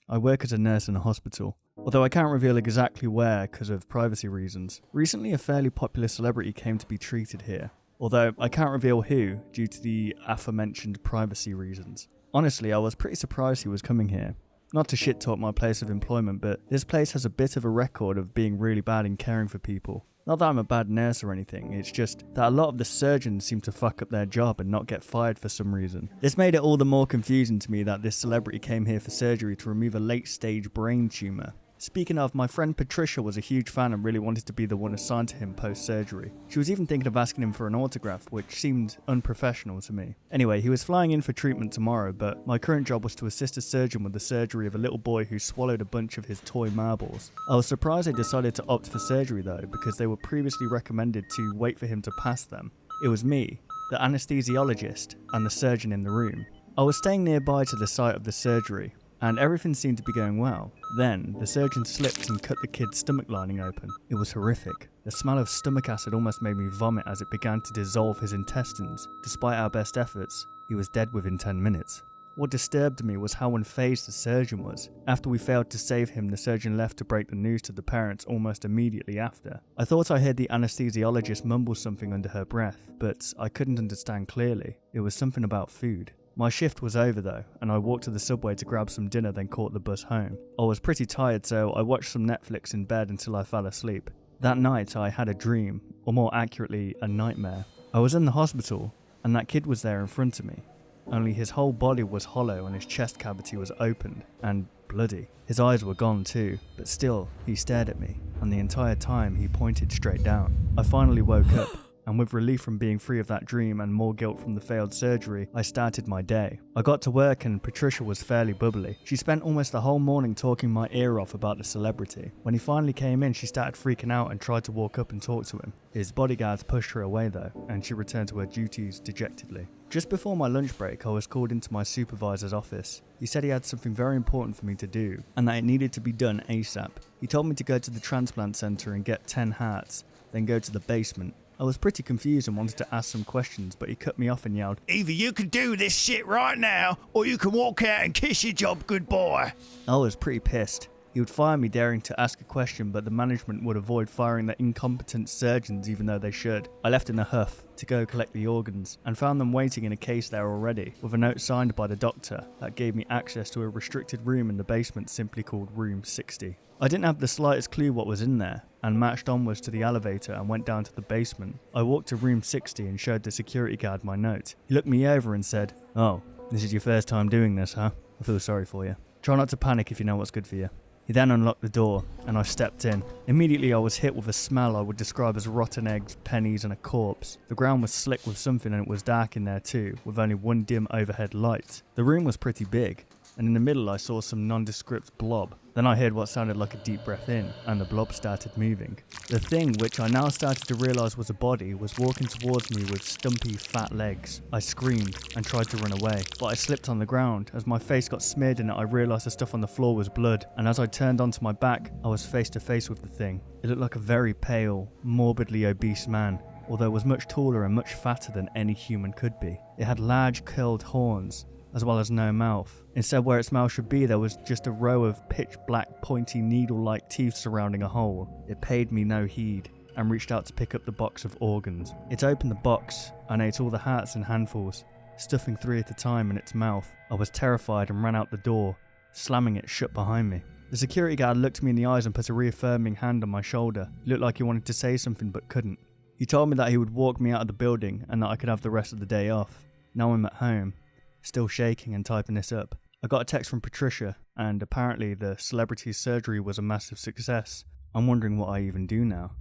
I work as a nurse in a hospital, although I can't reveal exactly where because of privacy reasons. Recently, a fairly popular celebrity came to be treated here, although I can't reveal who due to the aforementioned privacy reasons. Honestly, I was pretty surprised he was coming here. Not to shit talk my place of employment, but this place has a bit of a record of being really bad in caring for people. Not that I'm a bad nurse or anything, it's just that a lot of the surgeons seem to fuck up their job and not get fired for some reason. This made it all the more confusing to me that this celebrity came here for surgery to remove a late-stage brain tumour. Speaking of, my friend Patricia was a huge fan and really wanted to be the one assigned to him post-surgery. She was even thinking of asking him for an autograph, which seemed unprofessional to me. Anyway, he was flying in for treatment tomorrow, but my current job was to assist a surgeon with the surgery of a little boy who swallowed a bunch of his toy marbles. I was surprised they decided to opt for surgery though, because they were previously recommended to wait for him to pass them. It was me, the anesthesiologist, and the surgeon in the room. I was staying nearby to the site of the surgery, and everything seemed to be going well. Then, the surgeon slipped and cut the kid's stomach lining open. It was horrific. The smell of stomach acid almost made me vomit as it began to dissolve his intestines. Despite our best efforts, he was dead within 10 minutes. What disturbed me was how unfazed the surgeon was. After we failed to save him, the surgeon left to break the news to the parents almost immediately after. I thought I heard the anesthesiologist mumble something under her breath, but I couldn't understand clearly. It was something about food. My shift was over though, and I walked to the subway to grab some dinner then caught the bus home. I was pretty tired, so I watched some Netflix in bed until I fell asleep. That night I had a dream, or more accurately, a nightmare. I was in the hospital, and that kid was there in front of me. Only his whole body was hollow and his chest cavity was opened, and bloody. His eyes were gone too, but still, he stared at me, and the entire time he pointed straight down. I finally woke up. And with relief from being free of that dream and more guilt from the failed surgery, I started my day. I got to work and Patricia was fairly bubbly. She spent almost the whole morning talking my ear off about the celebrity. When he finally came in, she started freaking out and tried to walk up and talk to him. His bodyguards pushed her away though, and she returned to her duties dejectedly. Just before my lunch break, I was called into my supervisor's office. He said he had something very important for me to do, and that it needed to be done ASAP. He told me to go to the transplant center and get 10 hearts, then go to the basement. I was pretty confused and wanted to ask some questions, but he cut me off and yelled, "Either you can do this shit right now, or you can walk out and kiss your job goodbye." I was pretty pissed. He would fire me daring to ask a question, but the management would avoid firing the incompetent surgeons even though they should. I left in a huff to go collect the organs, and found them waiting in a case there already, with a note signed by the doctor that gave me access to a restricted room in the basement simply called Room 60. I didn't have the slightest clue what was in there, and marched onwards to the elevator and went down to the basement. I walked to Room 60 and showed the security guard my note. He looked me over and said, "Oh, this is your first time doing this, huh? I feel sorry for you. Try not to panic if you know what's good for you." He then unlocked the door, and I stepped in. Immediately I was hit with a smell I would describe as rotten eggs, pennies and a corpse. The ground was slick with something and it was dark in there too, with only one dim overhead light. The room was pretty big, and in the middle I saw some nondescript blob. Then I heard what sounded like a deep breath in, and the blob started moving. The thing, which I now started to realise was a body, was walking towards me with stumpy, fat legs. I screamed and tried to run away, but I slipped on the ground. As my face got smeared in it, I realised the stuff on the floor was blood, and as I turned onto my back, I was face to face with the thing. It looked like a very pale, morbidly obese man, although it was much taller and much fatter than any human could be. It had large curled horns, as well as no mouth. Instead, where its mouth should be, there was just a row of pitch black, pointy, needle-like teeth surrounding a hole. It paid me no heed, and reached out to pick up the box of organs. It opened the box, and ate all the hearts in handfuls, stuffing 3 at a time in its mouth. I was terrified and ran out the door, slamming it shut behind me. The security guard looked me in the eyes and put a reaffirming hand on my shoulder. He looked like he wanted to say something but couldn't. He told me that he would walk me out of the building, and that I could have the rest of the day off. Now I'm at home, still shaking and typing this up. I got a text from Patricia, and apparently the celebrity's surgery was a massive success. I'm wondering what I even do now.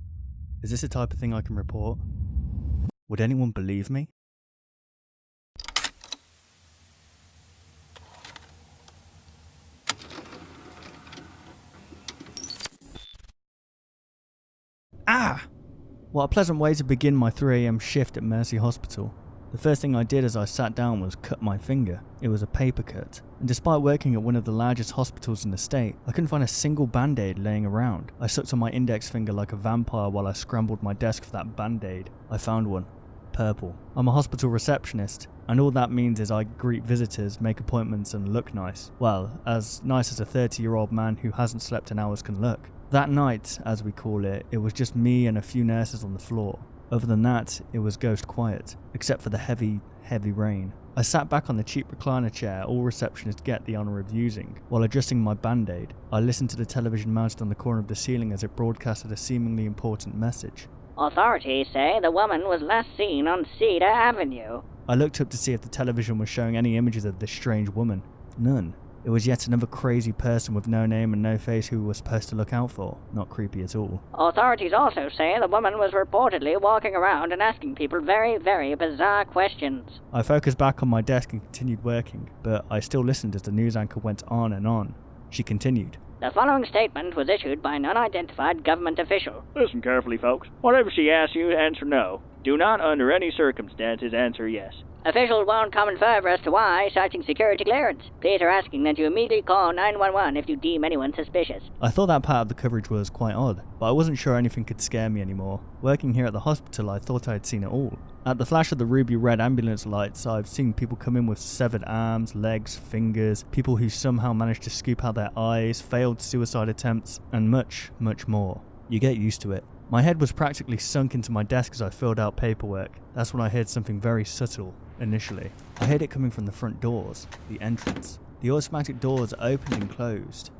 Is this the type of thing I can report? Would anyone believe me? What a pleasant way to begin my 3 AM shift at Mercy Hospital. The first thing I did as I sat down was cut my finger. It was a paper cut, and despite working at one of the largest hospitals in the state, I couldn't find a single band-aid laying around. I sucked on my index finger like a vampire while I scrambled my desk for that band-aid. I found one. purple. I'm a hospital receptionist, and all that means is I greet visitors, make appointments, and look nice. Well, as nice as a 30-year-old man who hasn't slept in hours can look. That night, as we call it, it was just me and a few nurses on the floor. Other than that, it was ghost quiet, except for the heavy, heavy rain. I sat back on the cheap recliner chair all receptionists get the honour of using. While adjusting my band-aid, I listened to the television mounted on the corner of the ceiling as it broadcasted a seemingly important message. Authorities say the woman was last seen on Cedar Avenue. I looked up to see if the television was showing any images of this strange woman. None. It was yet another crazy person with no name and no face who we were supposed to look out for. Not creepy at all. Authorities also say the woman was reportedly walking around and asking people very, very bizarre questions. I focused back on my desk and continued working, but I still listened as the news anchor went on and on. She continued. The following statement was issued by an unidentified government official. Listen carefully, folks. Whatever she asks you, answer no. Do not, under any circumstances, answer yes. Officials won't comment further as to why, citing security clearance. Police are asking that you immediately call 911 if you deem anyone suspicious. I thought that part of the coverage was quite odd, but I wasn't sure anything could scare me anymore. Working here at the hospital, I thought I had seen it all. At the flash of the ruby red ambulance lights, I've seen people come in with severed arms, legs, fingers, people who somehow managed to scoop out their eyes, failed suicide attempts, and much, much more. You get used to it. My head was practically sunk into my desk as I filled out paperwork. That's when I heard something very subtle, initially. I heard it coming from the front doors, the entrance. The automatic doors opened and closed,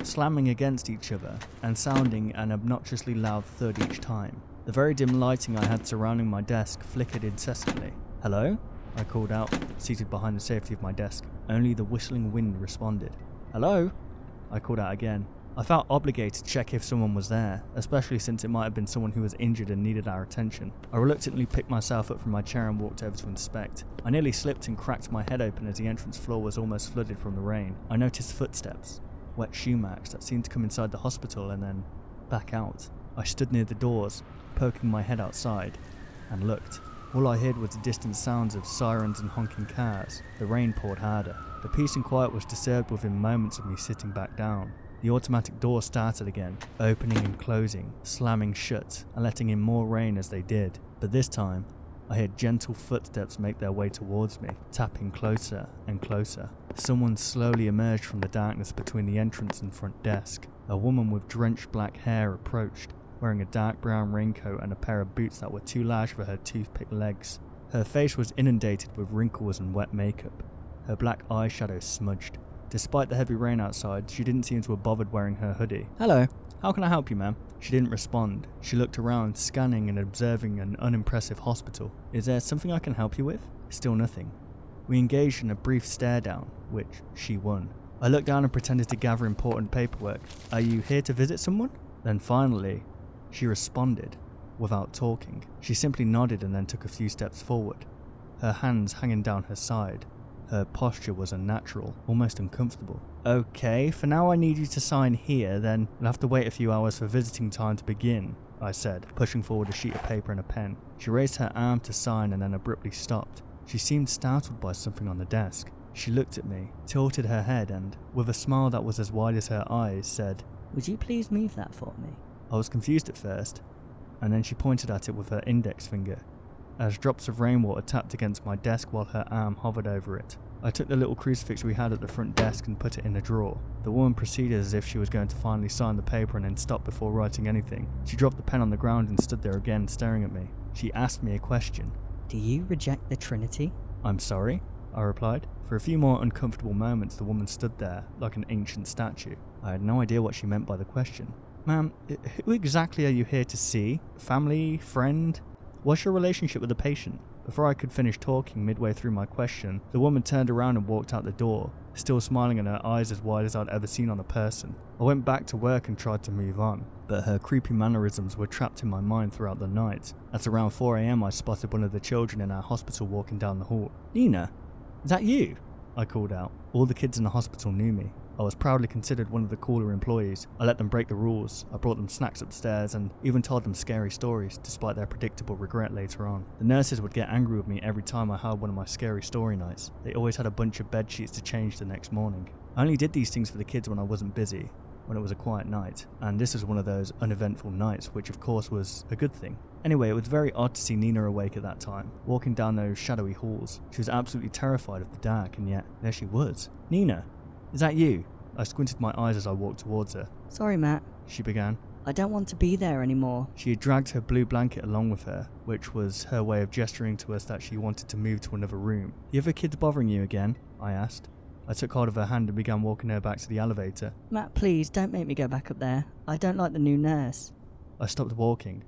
slamming against each other, and sounding an obnoxiously loud thud each time. The very dim lighting I had surrounding my desk flickered incessantly. Hello? I called out, seated behind the safety of my desk. Only the whistling wind responded. Hello? I called out again. I felt obligated to check if someone was there, especially since it might have been someone who was injured and needed our attention. I reluctantly picked myself up from my chair and walked over to inspect. I nearly slipped and cracked my head open as the entrance floor was almost flooded from the rain. I noticed footsteps, wet shoe marks that seemed to come inside the hospital and then back out. I stood near the doors, poking my head outside, and looked. All I heard was the distant sounds of sirens and honking cars. The rain poured harder. The peace and quiet was disturbed within moments of me sitting back down. The automatic door started again, opening and closing, slamming shut, and letting in more rain as they did. But this time, I heard gentle footsteps make their way towards me, tapping closer and closer. Someone slowly emerged from the darkness between the entrance and front desk. A woman with drenched black hair approached, wearing a dark brown raincoat and a pair of boots that were too large for her toothpick legs. Her face was inundated with wrinkles and wet makeup, her black eyeshadow smudged. Despite the heavy rain outside, she didn't seem to have bothered wearing her hoodie. Hello, how can I help you, ma'am? She didn't respond. She looked around, scanning and observing an unimpressive hospital. Is there something I can help you with? Still nothing. We engaged in a brief stare down, which she won. I looked down and pretended to gather important paperwork. Are you here to visit someone? Then finally, she responded, without talking. She simply nodded and then took a few steps forward, her hands hanging down her side. Her posture was unnatural, almost uncomfortable. Okay, for now I need you to sign here, then you'll have to wait a few hours for visiting time to begin, I said, pushing forward a sheet of paper and a pen. She raised her arm to sign and then abruptly stopped. She seemed startled by something on the desk. She looked at me, tilted her head and, with a smile that was as wide as her eyes, said, "Would you please move that for me?" I was confused at first, and then she pointed at it with her index finger, as drops of rainwater tapped against my desk while her arm hovered over it. I took the little crucifix we had at the front desk and put it in a drawer. The woman proceeded as if she was going to finally sign the paper and then stop before writing anything. She dropped the pen on the ground and stood there again, staring at me. She asked me a question. "Do you reject the Trinity?" I'm sorry, I replied. For a few more uncomfortable moments, the woman stood there, like an ancient statue. I had no idea what she meant by the question. Ma'am, who exactly are you here to see? Family? Friend? What's your relationship with the patient? Before I could finish talking midway through my question, the woman turned around and walked out the door, still smiling and her eyes as wide as I'd ever seen on a person. I went back to work and tried to move on, but her creepy mannerisms were trapped in my mind throughout the night. At around 4 AM I spotted one of the children in our hospital walking down the hall. Nina, is that you? I called out. All the kids in the hospital knew me. I was proudly considered one of the cooler employees. I let them break the rules. I brought them snacks upstairs and even told them scary stories, despite their predictable regret later on. The nurses would get angry with me every time I held one of my scary story nights. They always had a bunch of bed sheets to change the next morning. I only did these things for the kids when I wasn't busy. when it was a quiet night, and this was one of those uneventful nights, which of course was a good thing. Anyway, it was very odd to see Nina awake at that time, walking down those shadowy halls. She was absolutely terrified of the dark, and yet there she was. "Nina, is that you?" I squinted my eyes as I walked towards her. Sorry, Matt. She began. I don't want to be there anymore. She had dragged her blue blanket along with her, which was her way of gesturing to us that she wanted to move to another room. "The other kids bothering you again?" I asked. I took hold of her hand and began walking her back to the elevator. Matt, please, don't make me go back up there. I don't like the new nurse. I stopped walking.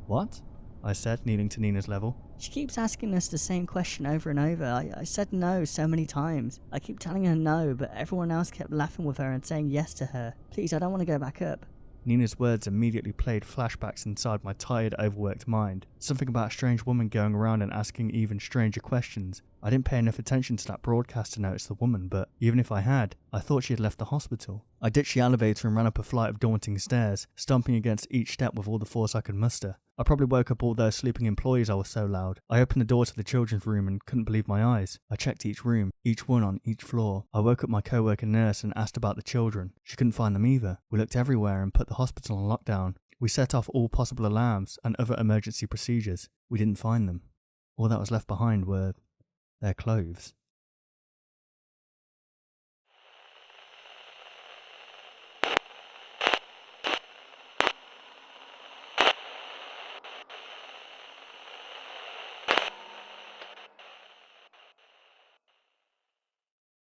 "What?" I said, kneeling to Nina's level. She keeps asking us the same question over and over. I said no so many times. I keep telling her no, but everyone else kept laughing with her and saying yes to her. Please, I don't want to go back up. Nina's words immediately played flashbacks inside my tired, overworked mind. Something about a strange woman going around and asking even stranger questions. I didn't pay enough attention to that broadcast to notice the woman, but even if I had, I thought she had left the hospital. I ditched the elevator and ran up a flight of daunting stairs, stomping against each step with all the force I could muster. I probably woke up all those sleeping employees. I was so loud. I opened the door to the children's room and couldn't believe my eyes. I checked each room, each one on each floor. I woke up my co-worker nurse and asked about the children. She couldn't find them either. We looked everywhere and put the hospital on lockdown. We set off all possible alarms and other emergency procedures. We didn't find them. All that was left behind were their clothes.